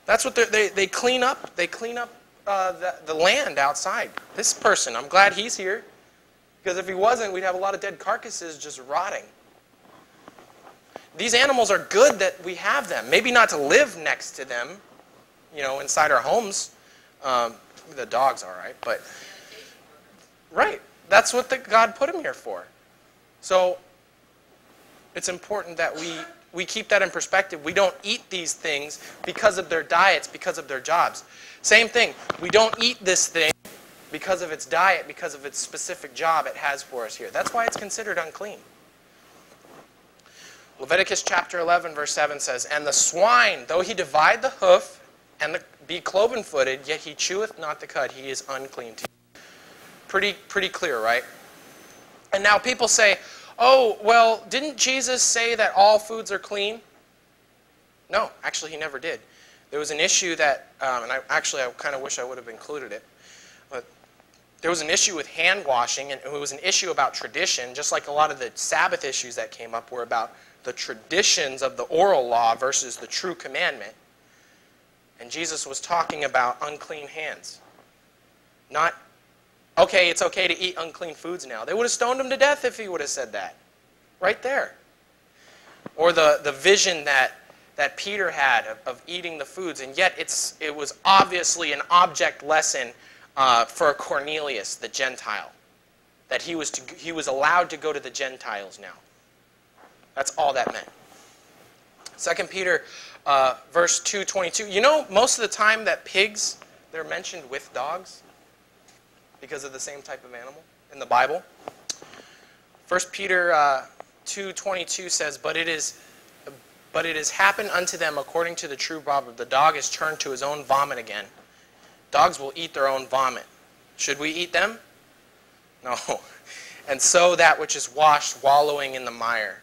Speaker 1: That's what they clean up. They clean up the land outside. This person, I'm glad he's here, because if he wasn't, we'd have a lot of dead carcasses just rotting. These animals are good that we have them. Maybe not to live next to them, inside our homes. The dog's all right, but right. That's what God put him here for. So it's important that we keep that in perspective. We don't eat these things because of their diets, because of their jobs. Same thing. We don't eat this thing because of its diet, because of its specific job it has for us here. That's why it's considered unclean. Leviticus chapter 11, verse 7 says, "And the swine, though he divide the hoof and be cloven-footed, yet he cheweth not the cud, he is unclean to you." Pretty clear, right? And now people say, oh, well, didn't Jesus say that all foods are clean? No, actually he never did. There was an issue that, and I kind of wish I would have included it, but there was an issue with hand washing, and it was an issue about tradition, just like a lot of the Sabbath issues that came up were about the traditions of the oral law versus the true commandment. And Jesus was talking about unclean hands. Not, okay, it's okay to eat unclean foods now. They would have stoned him to death if he would have said that. Right there. Or the vision that Peter had of eating the foods, and yet it was obviously an object lesson for Cornelius, the Gentile, that he was allowed to go to the Gentiles now. That's all that meant. 2 Peter verse 2:22. You know, most of the time that pigs, they're mentioned with dogs because of the same type of animal in the Bible. 1 Peter 2:22 says, But it is happened unto them according to the true proverb, the dog is turned to his own vomit again. Dogs will eat their own vomit. Should we eat them? No. And so that which is washed, wallowing in the mire.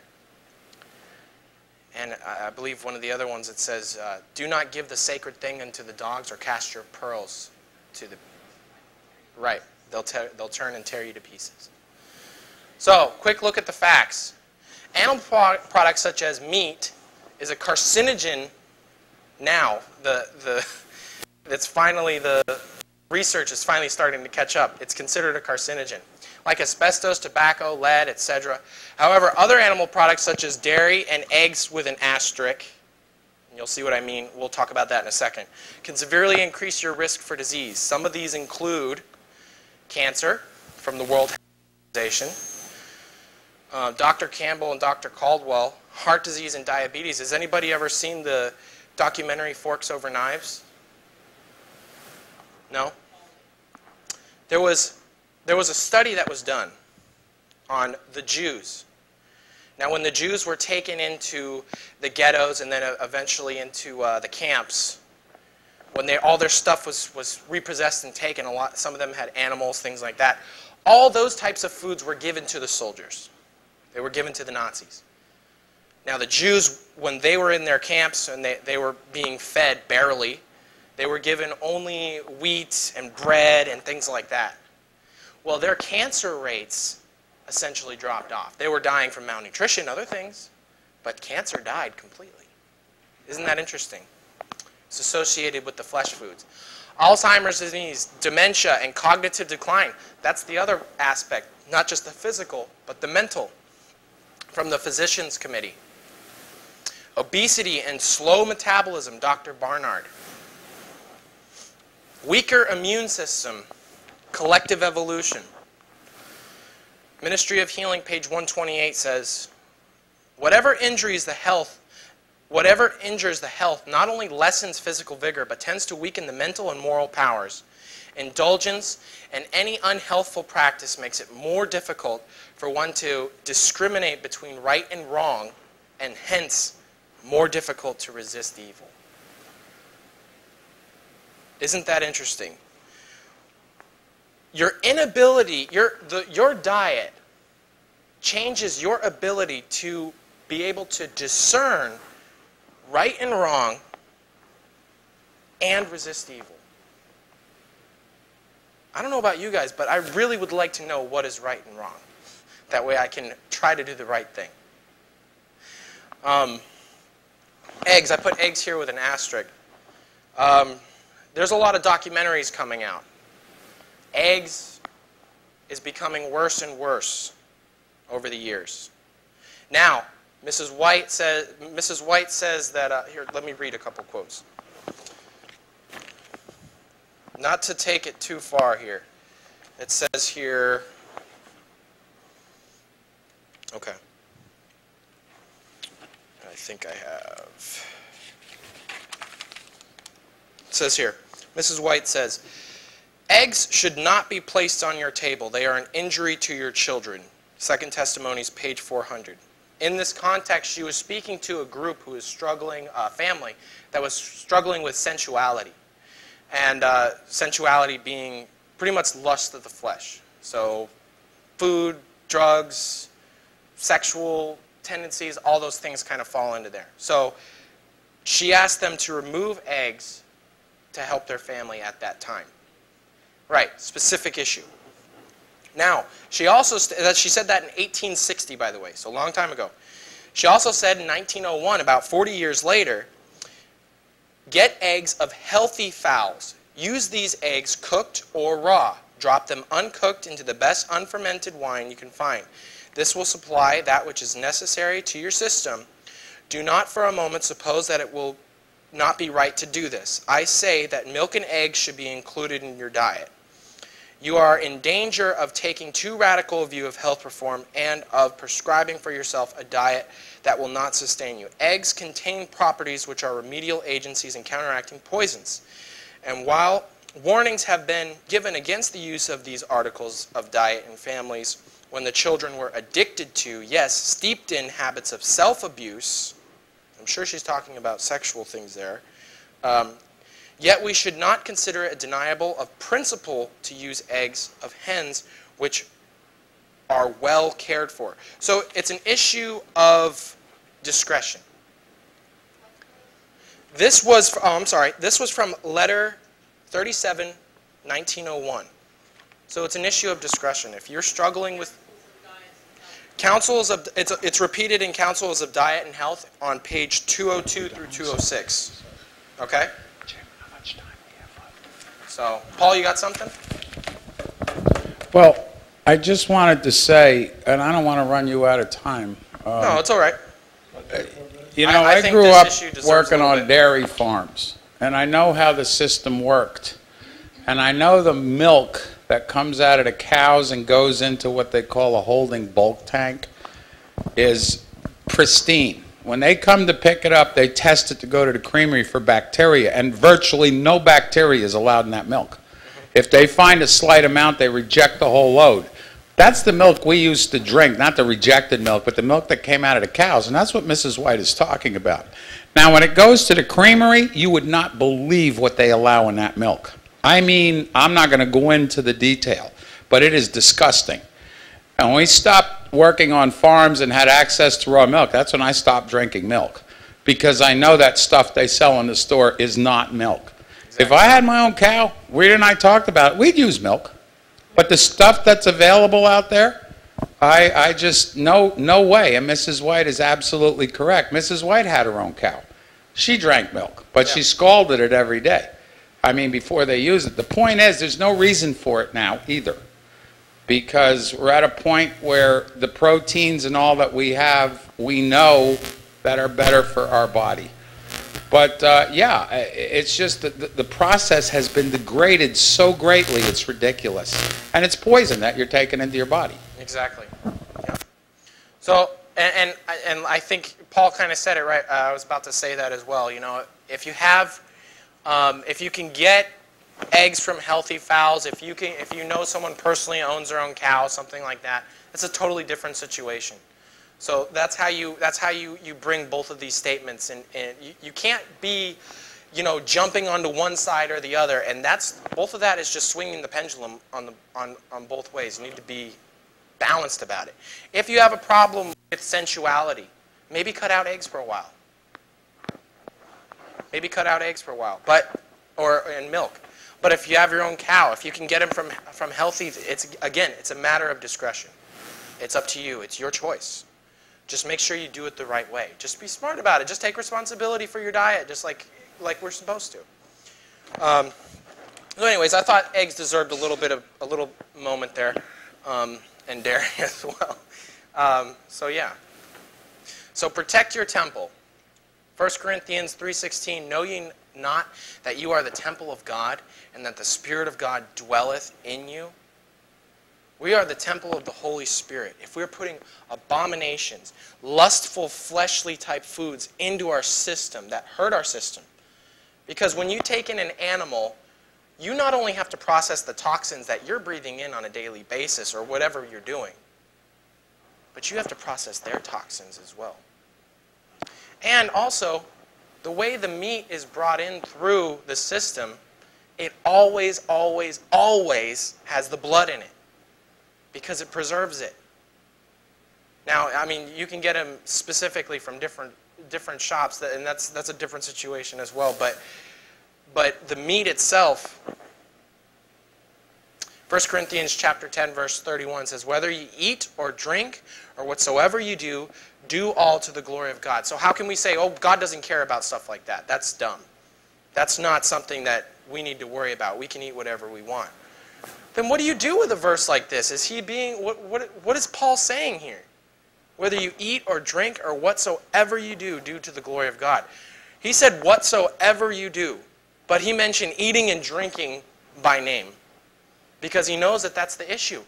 Speaker 1: And I believe one of the other ones, it says, do not give the sacred thing unto the dogs, or cast your pearls to the... Right. They'll turn and tear you to pieces. So, quick look at the facts. Animal products such as meat is a carcinogen now. It's finally, the research is finally starting to catch up. It's considered a carcinogen, like asbestos, tobacco, lead, etc. However, other animal products such as dairy and eggs with an asterisk, and you'll see what I mean, we'll talk about that in a second, can severely increase your risk for disease. Some of these include cancer from the World Health Organization, Dr. Campbell and Dr. Caldwell, heart disease and diabetes. Has anybody ever seen the documentary Forks Over Knives? No? There was a study that was done on the Jews. Now, when the Jews were taken into the ghettos and then eventually into the camps, when all their stuff was repossessed and taken, some of them had animals, things like that, all those types of foods were given to the soldiers. They were given to the Nazis. Now, the Jews, when they were in their camps and they were being fed barely, they were given only wheat and bread and things like that. Well, their cancer rates essentially dropped off. They were dying from malnutrition, other things, but cancer died completely. Isn't that interesting? It's associated with the flesh foods. Alzheimer's disease, dementia, and cognitive decline. That's the other aspect, not just the physical, but the mental, from the Physicians Committee. Obesity and slow metabolism, Dr. Barnard. Weaker immune system, collective evolution. Ministry of Healing, page 128 says, whatever injures the health not only lessens physical vigor, but tends to weaken the mental and moral powers. Indulgence and any unhealthful practice makes it more difficult for one to discriminate between right and wrong, and hence more difficult to resist evil. Isn't that interesting? Your inability, your diet changes your ability to be able to discern right and wrong and resist evil. I don't know about you guys, but I really would like to know what is right and wrong. That way I can try to do the right thing. Eggs. I put eggs here with an asterisk. There's a lot of documentaries coming out. Eggs is becoming worse and worse over the years. Now, Mrs. White says that, here, let me read a couple quotes. Not to take it too far here. It says here, okay. I think I have. It says here, Mrs. White says, Eggs should not be placed on your table. They are an injury to your children. 2 Testimonies, page 400. In this context, she was speaking to a group who was struggling, a family that was struggling with sensuality. And sensuality being pretty much lust of the flesh. So food, drugs, sexual tendencies, all those things kind of fall into there. So she asked them to remove eggs to help their family at that time. Right, specific issue. Now, she said that in 1860, by the way, so a long time ago. She also said in 1901, about 40 years later, get eggs of healthy fowls. Use these eggs cooked or raw. Drop them uncooked into the best unfermented wine you can find. This will supply that which is necessary to your system. Do not for a moment suppose that it will not be right to do this. I say that milk and eggs should be included in your diet. You are in danger of taking too radical a view of health reform and of prescribing for yourself a diet that will not sustain you. Eggs contain properties which are remedial agencies in counteracting poisons. And while warnings have been given against the use of these articles of diet in families when the children were addicted to, yes, steeped in habits of self-abuse, I'm sure she's talking about sexual things there, yet we should not consider it deniable of principle to use eggs of hens which are well cared for. So it's an issue of discretion. This was, this was from letter 37, 1901. So it's an issue of discretion. If you're struggling with counsels of, it's repeated in Counsels of Diet and Health on page 202 through 206. Okay? So, Paul, you got something?
Speaker 2: Well, I just wanted to say, and I don't want to run you out of time.
Speaker 1: No, it's all right.
Speaker 2: You know, I
Speaker 1: think
Speaker 2: grew
Speaker 1: this
Speaker 2: up
Speaker 1: issue deserves
Speaker 2: working
Speaker 1: a little
Speaker 2: on
Speaker 1: bit.
Speaker 2: dairy farms, and I know how the system worked. And I know the milk that comes out of the cows and goes into what they call a holding bulk tank is pristine. When they come to pick it up, they test it to go to the creamery for bacteria, and virtually no bacteria is allowed in that milk. If they find a slight amount, they reject the whole load. That's the milk we used to drink, not the rejected milk, but the milk that came out of the cows, and that's what Mrs. White is talking about. Now, when it goes to the creamery, you would not believe what they allow in that milk. I mean, I'm not going to go into the detail, but it is disgusting. And when we stopped working on farms and had access to raw milk, that's when I stopped drinking milk, because I know that stuff they sell in the store is not milk. Exactly. If I had my own cow, Rita and I talked about it, we'd use milk. But the stuff that's available out there, I just, no way. And Mrs. White is absolutely correct. Mrs. White had her own cow. She drank milk, but she scalded it every day. I mean, before they use it. The point is, there's no reason for it now either, because we're at a point where the proteins and all that we have, we know that are better for our body. But yeah, it's just that the process has been degraded so greatly, it's ridiculous. And it's poison that you're taking into your body.
Speaker 1: Exactly. Yeah. So, and I think Paul kind of said it right. I was about to say that as well. You know, if you have, if you can get eggs from healthy fowls, if you know someone personally owns their own cow, something like that, it's a totally different situation. So that's how you bring both of these statements, and you can't be, you know, jumping onto one side or the other, and both of that is just swinging the pendulum on both ways. You need to be balanced about it. If you have a problem with sensuality, maybe cut out eggs for a while. Maybe cut out eggs for a while, and milk. But if you have your own cow, if you can get them from healthy, it's a matter of discretion. It's up to you. It's your choice. Just make sure you do it the right way. Just be smart about it. Just take responsibility for your diet, just like we're supposed to. So anyways, I thought eggs deserved a little moment there, and dairy as well. So yeah. So protect your temple. 1 Corinthians 3:16. Know ye not that you are the temple of God, and that the Spirit of God dwelleth in you? We are the temple of the Holy Spirit. If we're putting abominations, lustful, fleshly type foods into our system that hurt our system, because when you take in an animal, you not only have to process the toxins that you're breathing in on a daily basis or whatever you're doing, but you have to process their toxins as well. And also, the way the meat is brought in through the system, it always, always, always has the blood in it because it preserves it. Now, I mean, you can get them specifically from different shops, and that's a different situation as well. But the meat itself, 1 Corinthians chapter 10, verse 31 says, whether you eat or drink or whatsoever you do, do all to the glory of God. So how can we say, oh, God doesn't care about stuff like that? That's dumb. That's not something that we need to worry about. We can eat whatever we want. Then what do you do with a verse like this? Is he being, what is Paul saying here? Whether you eat or drink or whatsoever you do, do to the glory of God. He said whatsoever you do, but he mentioned eating and drinking by name because he knows that that's the issue.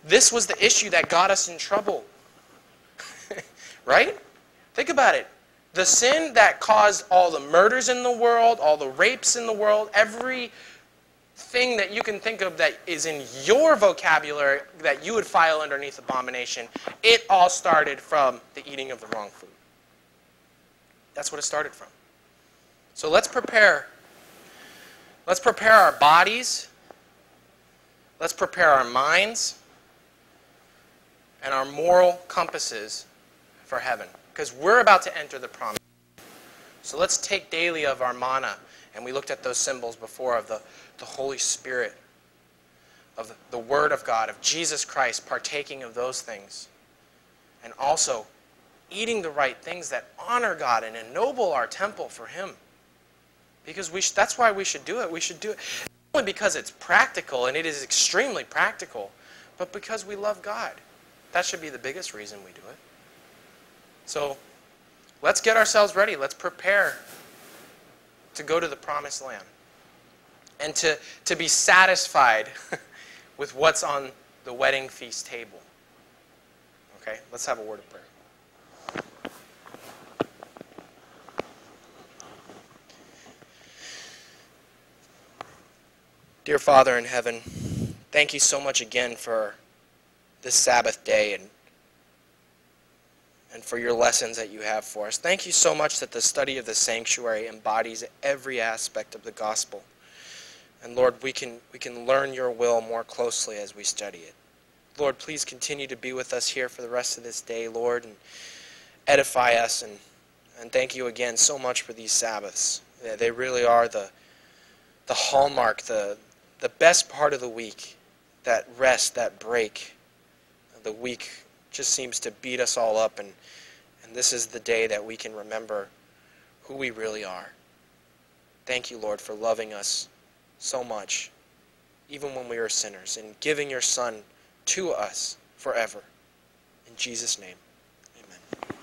Speaker 1: This was the issue that got us in trouble. Right? Think about it. The sin that caused all the murders in the world, all the rapes in the world, everything that you can think of that is in your vocabulary that you would file underneath abomination, it all started from the eating of the wrong food. That's what it started from. So let's prepare. Let's prepare our bodies. Let's prepare our minds and our moral compasses for heaven, because we're about to enter the promise. So let's take daily of our manna, and we looked at those symbols before of the Holy Spirit, of the Word of God, of Jesus Christ, partaking of those things, and also eating the right things that honor God and ennoble our temple for Him. Because that's why we should do it. We should do it not only because it's practical, and it is extremely practical, but because we love God. That should be the biggest reason we do it. So let's get ourselves ready. Let's prepare to go to the promised land and to be satisfied with what's on the wedding feast table. Okay, let's have a word of prayer. Dear Father in heaven, thank you so much again for this Sabbath day and for your lessons that you have for us. Thank you so much that the study of the sanctuary embodies every aspect of the gospel. And Lord, we can learn your will more closely as we study it. Lord, please continue to be with us here for the rest of this day, Lord, and edify us. And thank you again so much for these Sabbaths. They really are the hallmark, the best part of the week, that rest, that break. The week just seems to beat us all up, and this is the day that we can remember who we really are. Thank you, Lord, for loving us so much, even when we were sinners, and giving your Son to us forever. In Jesus' name, amen.